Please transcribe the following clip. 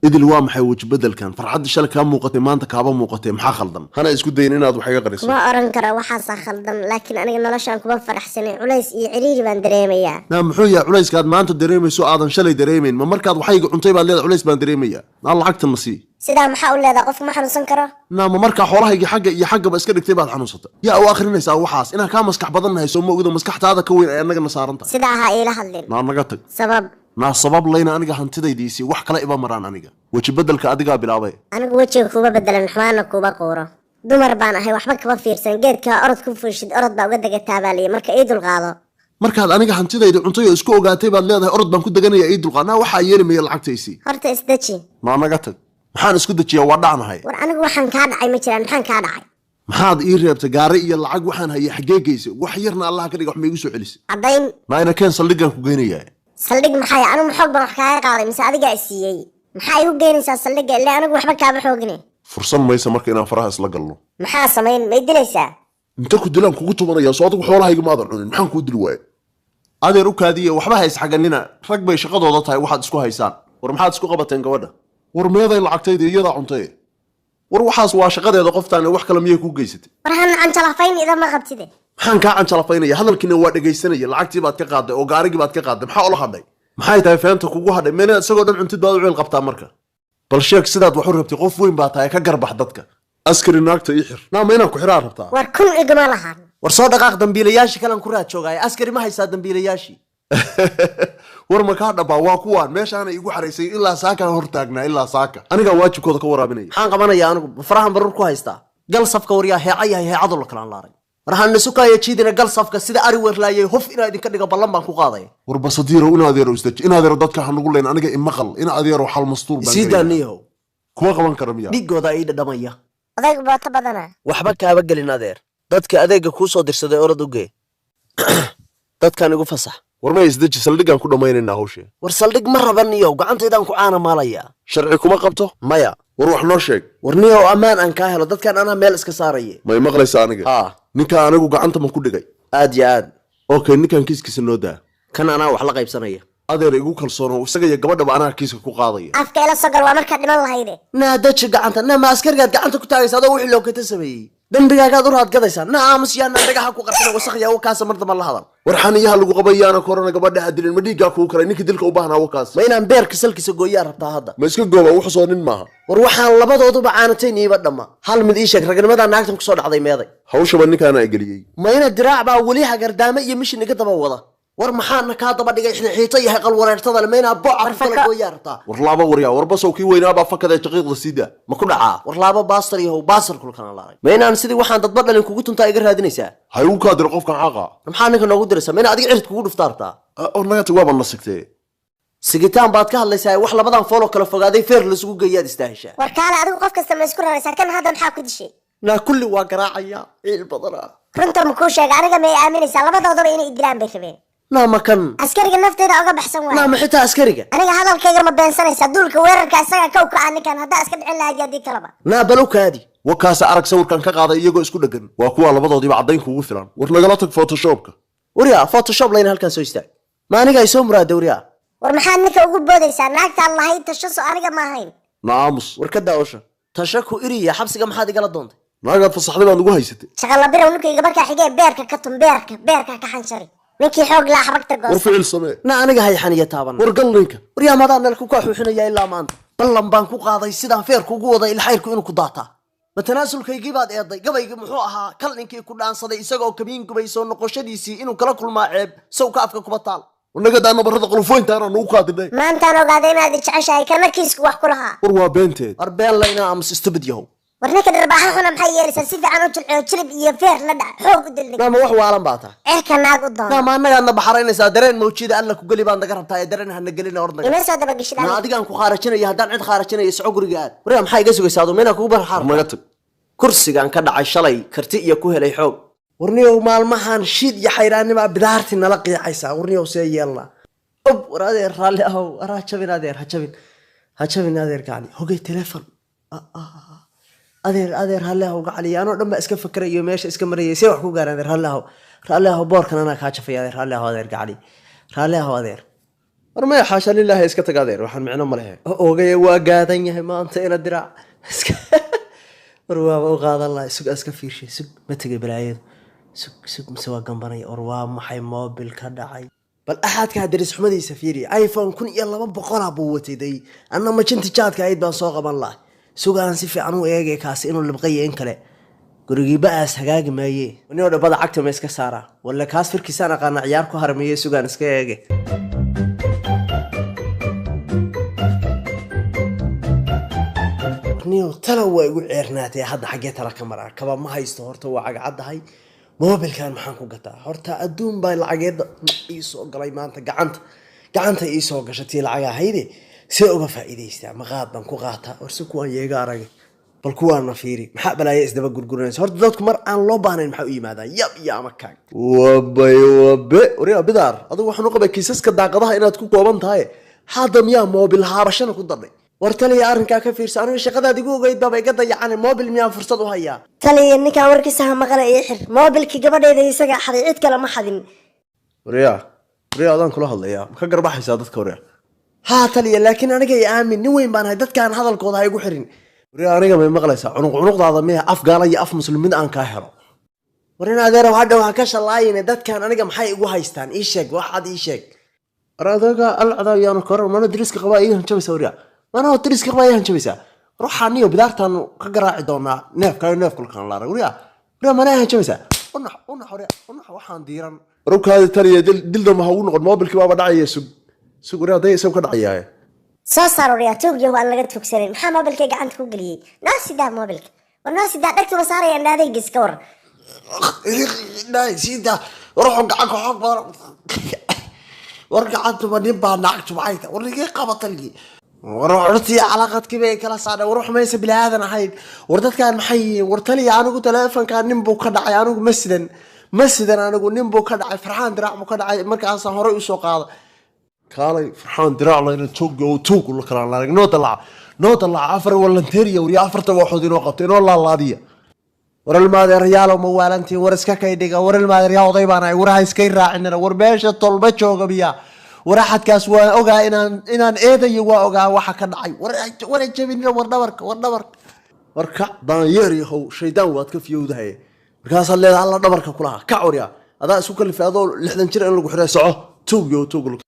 idil waa maxay waj bedelkan farxad shalay ka muuqatay maanta kaaba muuqatay maxaa khaldan hana isku dayin inaad wax iga qariso ma oran karo waxaas khaldan laakiin aniga noloshaan kuma faraxsanay culays iyo ciriiri baan dareemayaa muxuu yahay culayskaad maanta dareemayso aadan shalay dareemayn ma markaad waxayga cuntay baad leedahay culays baan dareemayaa lacagta ma sii sidaa maxaa u leedahay qofka ma xanuunsan karo ma markaa xoolahayga xagga iyo xaggaba iska dhigtay baad xanuunsatay yaa u akhrinaysaa waxaas inaan kaa maskax badannahay soo ma ogida maskaxtaada ka weyn ay annagana saaran tahay sidaa ha iila hadlin naga tag sabab sabab layna aniga hantidaydiisii wax kale iba maraan aniga weji bedelka adigaa bilaabay anigu wejiga kuba bedelan xumaana kuba quuro dumar baan ahay waxba kaba fiirsan geedka orod ku fuushid orod baa uga degataa baa liya marka ii dulqaado markaad aniga hantidayda cuntay oo isku ogaatay baad leedahay orod baan ku deganaya ii dulqaad waxaa yeelimaya lacagtaysi horta isdeji naga tag maxaan isku dejiyaa waa dhacnahay war anigu waxaan kaa dhacay ma jiraan maxaan kaa dhacay maxaad ii reebtay gaari iyo lacag waxaan hayay xaggee geysay wax yarna allah ka dhiga wax ma igu soo celisay caddayn ina keen saldhigaan ku geynayaa saldhig maxay anigu maxoog baan wax kaaga qaaday mise adigaa isiiyey maxaa igu geynaysaa saldhigga ilaa anigu waxba kaaba xoogine fursan maysa marka inaan faraha isla galno maxaa samayn may dilaysaa inta ku dilaan kugu tumanaya soo adigu xoolahayga maadan cunin maxaan kuu dili waaye adeer u kaadiye waxba hays xaganina rag bay shaqadooda tahay waxaad isku haysaan war maxaad isku qabateen gabadha war meeday lacagtayda iyadaa cuntay war waxaas waa shaqadeeda qoftaan wax kale miyay ku geysatay war han canjalafayn idama qabtide maxaan kaa canjalafaynaya hadalkiina waa dhegaysanaya lacagtii baad ka qaaday oo gaarigii baad ka qaaday maxaa ula hadhay maxay tahay feenta kugu hadhay meena isagoo dhan cuntid baad u ceel qabtaa marka bal sheeg sidaad wax u rabtay qof weyn baa tahay ka garbax dadka askari naagta ii xir ma inaan ku xiraa rabtaa war kun igama lahaan war soo dhaqaaq dambiilayaashii kalan ku raad joogay askari ma haysaa dambiilayaashii war ma kaa dhabaa waa kuwaan meeshaana igu xaraysay ilaa saakaan hortaagnaa ilaa saaka anigaa waajibkooda ka waraabinaya maxaan qabanayaa anigu farahan barur ku haystaa gal safka waryaa heeca yahay heecadu la kalaan laaray war hana sukaya jiidina gal safka sida ari weerlaayay hof inaa idinka dhigo ballan baan ku qaaday war basadiiro in adeero isdaji in adeero dadka hanugu leen aniga imaqal in adeero xal mastuur baan sii daaniyo kuwa qaban kara miya dhigooda ay dhadhamaya adayg baata badana waxba kaaba gelin adeer dadka adeega kuu soo dirsaday orad u gee dadkan igu fasax war ma isdaji saldhigaan ku dhammaynaynaa hawshee war saldhig ma raban niyow gacantaydaan ku caana maalayaa sharci kuma qabto maya war wax noo sheeg war niyow ammaan aan kaa helo dadkan anaa meel iska saaraye may maqlaysa aniga ninkaa anigu gacanta ma ku dhigay aad iyo aad okay ninkan kiiskiisa noo daa kan anaa wax la qaybsanaya adeer igu kalsoono isaga iyo gabadhaba anaa kiiska ku qaadaya afka ila sogal waa markaa dhiman lahayde naadaji gacanta nama askarigaad gacanta ku taagaysa adoo wixii lookata sameeyey dambigaagaad u raad gadaysaa na aamus yaana dhagaxa ku qarxina wasakhiya wakaasa mar damba la hadal war xaniyaha lagu qabayaana korona gabadha hadilin ma dhiiggaa kugu kalay ninka dilka u baahnaa wakaas ma inaan beerka salkiisa gooyaa rabtaa hadda ma iska gooba wuxu soo nin maaha war waxaan labadooduba caanatayn iiba dhamma hal mid ii sheeg ragnimadaa naagtan kusoo dhacday meeday hawshaba ninkaana geliyey ma ina diraac baa weli hagardaame iyo mishin iga daba wada war maxaana kaa daba dhigay xiita yahay qal wareertada le meena booca kala gooyaa rabtaa war laaba waryaa war basow kii weynaaba fakada jaqiiqda sida ma ku dhacaa war laaba baastar iyo baastar kulkana laaray ma inaan sidii waxaan dadba dhalin kugu tuntaa iga raadinaysaa hay uu ka dir qofkan xaqa maxaa ninka noogu diraysaa ma ina adiga cirid kugu dhuftaartaa oo naga tawaaba nasigtay sigitaan baad ka hadlaysaa wax labadan foolo kala fogaaday feer la isugu geeyaad istaahishaa war kaale adigu qof kasta ma isku raraysaa kan hadda maxaa ku dishay na kulli waa garaacaya ciil badana runta ma kuu sheega aniga ma aaminaysaa labadoodaba inay dilaan bay rabeen naama kan askariga nafteeda uga baxsan waay naama xitaa askariga aniga hadalkayga ma beensanaysaa duulka weerarka isaga kow ka ah ninkan haddaa iska dhicin lahayd haddii kalaba naa balowkaadi wakaasa arag sawirkan ka qaaday iyagoo isku dhagan waa kuwa labadoodiiba caddayn kuugu filan war nagala tag photoshopka waryaa photoshop layna halkan soo istaag ma aniga ay soo muraada waryaa war maxaad ninka ugu boodaysaa naagtaan lahayd tashaso aniga ma ahayn naamus war ka daawasha tashaku iriya xabsiga maxaad igala doontay naagaad fasaxday baad ugu haysatay shaqalabirow ninkayga markaa xigee beerka ka tum beerka ka xanshari ninkii xoog laa xabagta goos war ficil samee na aniga hay xaniya taaban war gal ninka waryaa maadaan nalku ka xuuxinaya ilaa maanta ballan baan ku qaaday sidaan feerku ugu waday ilxayrku inuu ku daataa ma tanaasulkaygii baad eeday gabaygii muxuu ahaa kal ninkii ku dhaansaday isagoo kabiin gubay soo noqoshadiisii inuu kala kulmaa ceeb sow ka afka kuba taal wanaga daana barada qulfoynta ana nugu qaadinay maantaan ogaaday inaad jeceshahay kana kiisku wax ku lahaa war waa beenteed war been layna amus istubid yahow war ninka darbaaxa xuna maxay yeelaysaa si fiican u jilciyo jilib iyo feer la dhac xoog u dilnig naama wax waalan baa tahay cirka naag u doona naama annagaadna baxaraynaysaa dareen mawjida alla ku geli baad naga rabtaa ee dareen hana gelina ordnaga ima soo dabageshid na adigaan ku khaarajinaya haddaan cid khaarajinaya soco guriga aad waryaa maxaa iga sugaysaa adu meena kugu barxaar naga tag kursigaan ka dhacay shalay karti iyo ku helay xoog warniyow maalmahan shiid iyo xayraannima bidaarti nala qiicaysaa warniyow see yeelna ob war adeer raalli ahow araa jabin adeer ha jabin adeer gacli hogay telefon adeer raalli ahow gacli anoo dhan baa iska fakerayo meesha iska marayay see wax ku gaaraan adeer raalli ahow boorkan anaa kaa jafay adeer raalli ahow adeer gacli raalli ahow adeer ورمي حاشا لله اسكت قادر waxaan micno ma leeyahay oogay waa gaadan yahay maanta ina diraac warwaa u qaadan la isug aska fiirshay sug ma tagay balaayad sug waa gambanay warwaa maxay mobil ka dhacay bal axadka daris xumadiisa fiiri iPhone 1200 buu watay anna ma jinti jaadka ayd baan soo qaban lahay sugaan si fiican u eegay kaas inuu libqay in kale gurigii baas hagaagi maayay wanoo dhabada cagta ma iska saara walla kaas firkiisana qana ciyaar ku harmeeyay sugaan iska eegay niyo tala way ugu ceernaatay hadda xagee tala ka maraa kaba ma haysto horta waa cagacadahay mobilkan maxaan ku gataa horta adduun baa lacageeda ii soo galay maanta gacanta ii soo gashatay lacag ahayde si uga faa'iideystaa maqaad baan ku qaataa warsi kuwan yeega arag bal kuwaana fiiri maxaa balaaye isdaba gurguranaysa horta dadku mar aan loo baahnayn maxaa u yimaadaan yab iyo ama kaag wabe wariya bidaar adigu waxaan u qabay kiisaska daaqadaha inaad ku kooban tahay hadda miyaa mobil haabashana ku darnay wartaliya arrinkaa ka fiirsa aniga shaqadaad igu ogeyd baba iga dayacane mobil miyaan fursad u hayaa taliya ninkaan warkiisa ha maqala ii xir mobilkii gabadheeda isaga xaday cid kale ma xadin wariya adaan kula hadlayaa ma ka garbaxaysaa dadka wariya haa taliya laakiin aniga i aamin nin weyn baan ahay dadkaan hadalkooda ha igu xirin wariya aniga may maqlaysaa cunuqdaada miya af gaala iyo af muslimid aan kaa helo warina adeerow hadhow ha ka shalaayine dadkaan aniga maxay igu haystaan ii sheeg waxaad ii sheeg araadaga alcada yaanu koran mana diriska qabaa ii hanjabaysa wariya أنا أتريس كرباية هنشبيسا روح عني وبدارتان كقراعي دونا نيف كل كان لارا وريا ما أنا هنشبيسا ونح وحان ديران روك هذه ترى دل ما هو نقول موبل كبابا دعية سوق وريا ده يسوي كده عياه صار وريا توق جو أنا لقيت فكسرين محا موبل كي قعدت كوجلي ناسي ده موبلك والناس ده دكتور بصاري أن هذا يجس كور ناسي ده روحوا قعدوا حق ورجعت ونبى نعكس معايا ورجع قبض لي ورحتي علاقات كبيرة كلا صار وروح ما يسبي هذا نحيد وردت كان محي ورتلي أنا قلت تلفون كان نمبو كدع أنا قلت مسدا أنا قلت نمبو كدع فرحان دراع مكدع مركز صهراء يسوق هذا قال فرحان دراع الله توق ولا كلام الله نو طلع عفر ولا انتريا وري عفر توحد وقتين والله الله دي ورا الماضي ريال وموالنتي ورسكا كيدغا ورا الماضي ريال ضيبانا ورا هيسكي راعنا وربيشه طلبه جوغ بيا وراحت كاس waa ogaa inaan eedayo waa ogaa waxa ka dhacay war jabin war dhabarka warka daanyeer yahow shaydaan waad ka fiyowdahay markaas leedahay alla dhabarka kulaha ka curiya adaa isku kalifay adoo 60 jir in lagu xiray soco tuug